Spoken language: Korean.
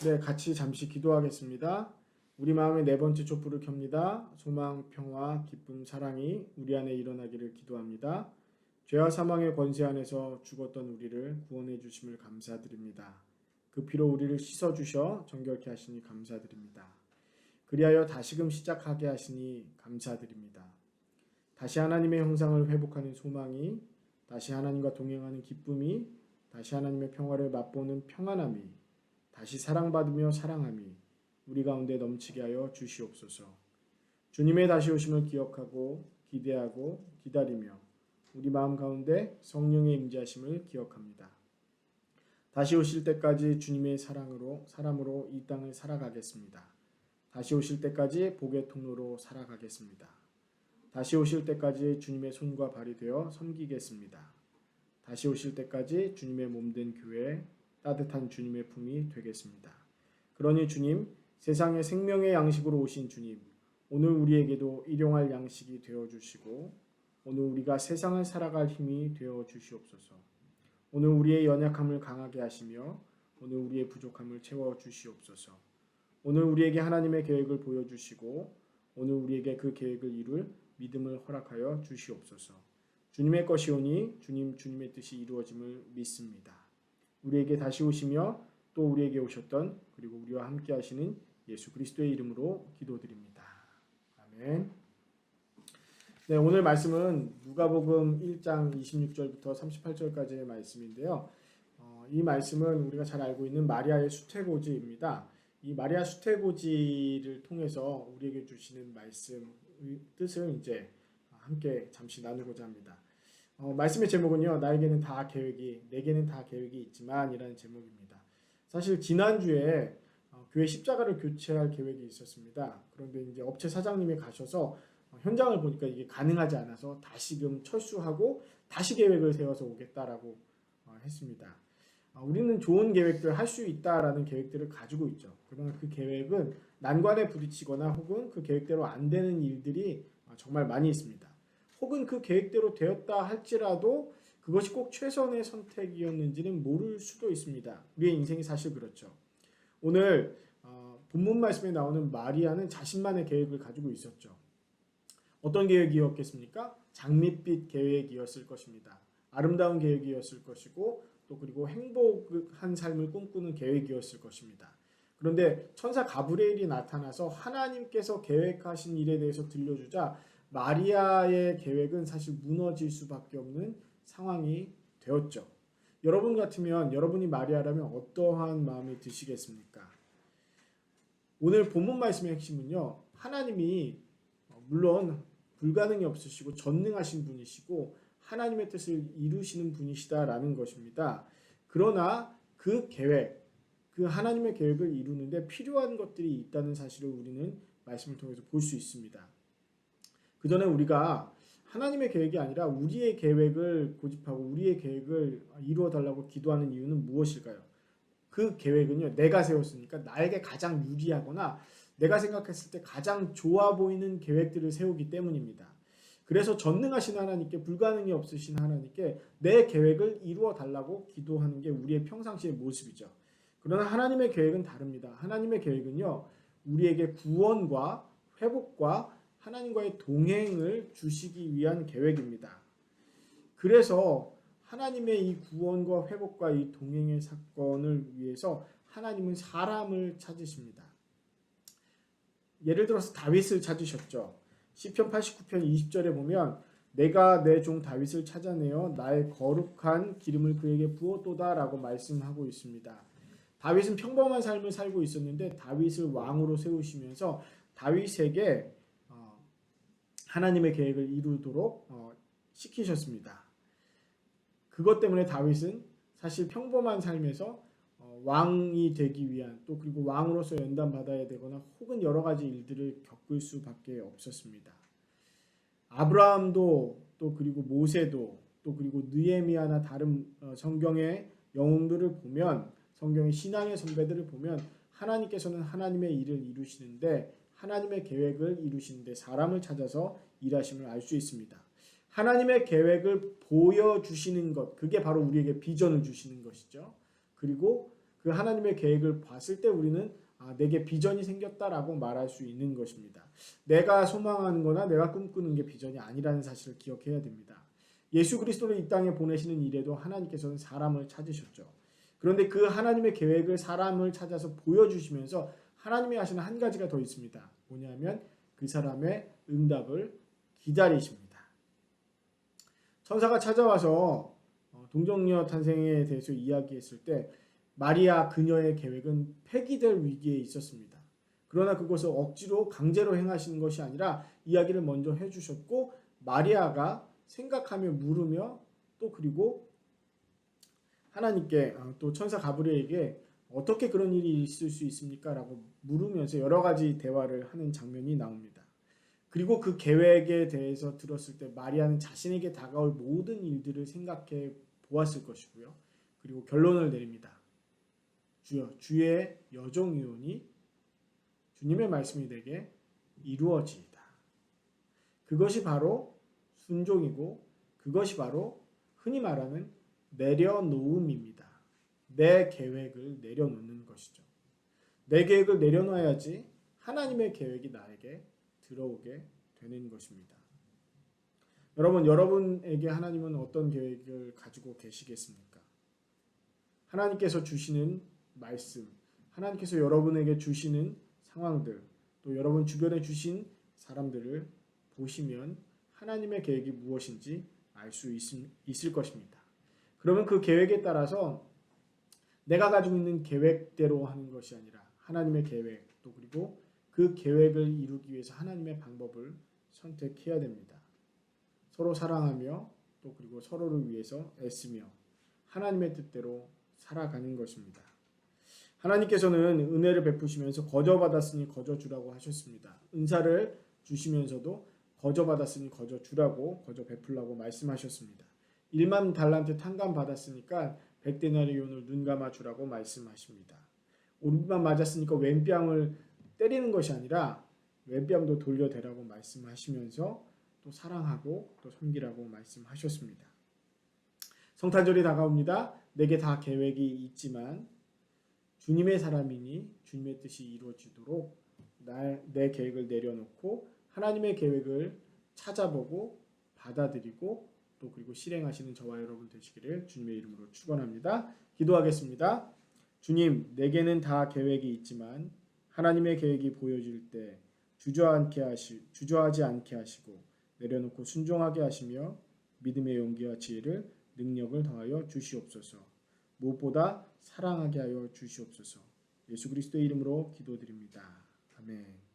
네, 같이 잠시 기도하겠습니다. 우리 마음의 네 번째 촛불을 켭니다. 소망, 평화, 기쁨, 사랑이 우리 안에 일어나기를 기도합니다. 죄와 사망의 권세 안에서 죽었던 우리를 구원해 주심을 감사드립니다. 그 피로 우리를 씻어 주셔 정결케 하시니 감사드립니다. 그리하여 다시금 시작하게 하시니 감사드립니다. 다시 하나님의 형상을 회복하는 소망이, 다시 하나님과 동행하는 기쁨이, 다시 하나님의 평화를 맛보는 평안함이, 다시 사랑받으며 사랑함이 우리 가운데 넘치게 하여 주시옵소서. 주님의 다시 오심을 기억하고 기대하고 기다리며 우리 마음 가운데 성령의 임재하심을 기억합니다. 다시 오실 때까지 주님의 사람으로 이 땅을 살아가겠습니다. 다시 오실 때까지 복의 통로로 살아가겠습니다. 다시 오실 때까지 주님의 손과 발이 되어 섬기겠습니다. 다시 오실 때까지 주님의 몸된 교회, 따뜻한 주님의 품이 되겠습니다. 그러니 주님, 세상의 생명의 양식으로 오신 주님, 오늘 우리에게도 일용할 양식이 되어주시고 오늘 우리가 세상을 살아갈 힘이 되어주시옵소서. 오늘 우리의 연약함을 강하게 하시며 오늘 우리의 부족함을 채워주시옵소서. 오늘 우리에게 하나님의 계획을 보여주시고 오늘 우리에게 그 계획을 이룰 믿음을 허락하여 주시옵소서. 주님의 것이오니 주님의 뜻이 이루어짐을 믿습니다. 우리에게 다시 오시며 또 우리에게 오셨던 그리고 우리와 함께 하시는 예수 그리스도의 이름으로 기도드립니다. 아멘. 네, 오늘 말씀은 누가복음 1장 26절부터 38절까지의 말씀인데요. 이 말씀은 우리가 잘 알고 있는 마리아의 수태고지입니다. 이 마리아 수태고지를 통해서 우리에게 주시는 말씀 뜻을 이제 함께 잠시 나누고자 합니다. 말씀의 제목은요, 내게는 다 계획이 있지만 이라는 제목입니다. 사실 지난주에 교회 십자가를 교체할 계획이 있었습니다. 그런데 이제 업체 사장님이 가셔서 현장을 보니까 이게 가능하지 않아서 다시금 철수하고 다시 계획을 세워서 오겠다라고 했습니다. 우리는 좋은 계획들 할 수 있다라는 계획들을 가지고 있죠. 그러나 그 계획은 난관에 부딪히거나 혹은 그 계획대로 안 되는 일들이 정말 많이 있습니다. 혹은 그 계획대로 되었다 할지라도 그것이 꼭 최선의 선택이었는지는 모를 수도 있습니다. 우리의 인생이 사실 그렇죠. 오늘 본문 말씀에 나오는 마리아는 자신만의 계획을 가지고 있었죠. 어떤 계획이었겠습니까? 장밋빛 계획이었을 것입니다. 아름다운 계획이었을 것이고 또 그리고 행복한 삶을 꿈꾸는 계획이었을 것입니다. 그런데 천사 가브리엘이 나타나서 하나님께서 계획하신 일에 대해서 들려주자 마리아의 계획은 사실 무너질 수밖에 없는 상황이 되었죠. 여러분 같으면 여러분이 마리아라면 어떠한 마음이 드시겠습니까? 오늘 본문 말씀의 핵심은요. 하나님이 물론 불가능이 없으시고 전능하신 분이시고 하나님의 뜻을 이루시는 분이시다라는 것입니다. 그러나 그 계획, 그 하나님의 계획을 이루는데 필요한 것들이 있다는 사실을 우리는 말씀을 통해서 볼 수 있습니다. 그 전에 우리가 하나님의 계획이 아니라 우리의 계획을 고집하고 우리의 계획을 이루어 달라고 기도하는 이유는 무엇일까요? 그 계획은요, 내가 세웠으니까 나에게 가장 유리하거나 내가 생각했을 때 가장 좋아 보이는 계획들을 세우기 때문입니다. 그래서 전능하신 하나님께, 불가능이 없으신 하나님께 내 계획을 이루어 달라고 기도하는 게 우리의 평상시의 모습이죠. 그러나 하나님의 계획은 다릅니다. 하나님의 계획은요, 우리에게 구원과 회복과 하나님과의 동행을 주시기 위한 계획입니다. 그래서 하나님의 이 구원과 회복과 이 동행의 사건을 위해서 하나님은 사람을 찾으십니다. 예를 들어서 다윗을 찾으셨죠. 시편 89편 20절에 보면 내가 내 종 다윗을 찾아내어 나의 거룩한 기름을 그에게 부었도다라고 말씀하고 있습니다. 다윗은 평범한 삶을 살고 있었는데 다윗을 왕으로 세우시면서 다윗에게 하나님의 계획을 이루도록 시키셨습니다. 그것 때문에 다윗은 사실 평범한 삶에서 왕이 되기 위한 또 그리고 왕으로서 연단받아야 되거나 혹은 여러 가지 일들을 겪을 수밖에 없었습니다. 아브라함도 또 그리고 모세도 또 그리고 느헤미야나 다른 성경의 영웅들을 보면 성경의 신앙의 선배들을 보면 하나님께서는 하나님의 일을 이루시는데 하나님의 계획을 이루시는데 사람을 찾아서 일하심을 알 수 있습니다. 하나님의 계획을 보여주시는 것, 그게 바로 우리에게 비전을 주시는 것이죠. 그리고 그 하나님의 계획을 봤을 때 우리는 내게 비전이 생겼다라고 말할 수 있는 것입니다. 내가 소망하는 거나 내가 꿈꾸는 게 비전이 아니라는 사실을 기억해야 됩니다. 예수 그리스도를 이 땅에 보내시는 일에도 하나님께서는 사람을 찾으셨죠. 그런데 그 하나님의 계획을 사람을 찾아서 보여주시면서 하나님이 하시는 한 가지가 더 있습니다. 뭐냐면 그 사람의 응답을 기다리십니다. 천사가 찾아와서 동정녀 탄생에 대해서 이야기했을 때 마리아 그녀의 계획은 폐기될 위기에 있었습니다. 그러나 그것을 억지로 강제로 행하시는 것이 아니라 이야기를 먼저 해주셨고 마리아가 생각하며 물으며 또 그리고 하나님께 또 천사 가브리엘에게 어떻게 그런 일이 있을 수 있습니까? 라고 물으면서 여러 가지 대화를 하는 장면이 나옵니다. 그리고 그 계획에 대해서 들었을 때 마리아는 자신에게 다가올 모든 일들을 생각해 보았을 것이고요. 그리고 결론을 내립니다. 주여, 주의 여종이오니 주님의 말씀이 내게 이루어지이다. 그것이 바로 순종이고 그것이 바로 흔히 말하는 내려놓음입니다. 내 계획을 내려놓는 것이죠. 내 계획을 내려놔야지 하나님의 계획이 나에게 들어오게 되는 것입니다. 여러분에게 하나님은 어떤 계획을 가지고 계시겠습니까? 하나님께서 주시는 말씀, 하나님께서 여러분에게 주시는 상황들, 또 여러분 주변에 주신 사람들을 보시면 하나님의 계획이 무엇인지 알 수 있을 것입니다. 그러면 그 계획에 따라서 내가 가지고 있는 계획대로 하는 것이 아니라 하나님의 계획, 또 그리고 그 계획을 이루기 위해서 하나님의 방법을 선택해야 됩니다. 서로 사랑하며 또 그리고 서로를 위해서 애쓰며 하나님의 뜻대로 살아가는 것입니다. 하나님께서는 은혜를 베푸시면서 거저 받았으니 거저 주라고 하셨습니다. 은사를 주시면서도 거저 받았으니 거저 주라고 거저 베풀라고 말씀하셨습니다. 1만 달란트 탕감 받았으니까 100데나리온을 눈 감아 주라고 말씀하십니다. 오른뺨 맞았으니까 왼뺨을 때리는 것이 아니라 왼뺨도 돌려대라고 말씀하시면서 또 사랑하고 또 섬기라고 말씀하셨습니다. 성탄절이 다가옵니다. 내게 다 계획이 있지만 주님의 사람이니 주님의 뜻이 이루어지도록 내 계획을 내려놓고 하나님의 계획을 찾아보고 받아들이고 또 그리고 실행하시는 저와 여러분 되시기를 주님의 이름으로 축원합니다. 기도하겠습니다. 주님, 내게는 다 계획이 있지만 하나님의 계획이 보여질 때 주저하지 않게 하시고 내려놓고 순종하게 하시며 믿음의 용기와 지혜를 능력을 더하여 주시옵소서. 무엇보다 사랑하게 하여 주시옵소서. 예수 그리스도의 이름으로 기도드립니다. 아멘.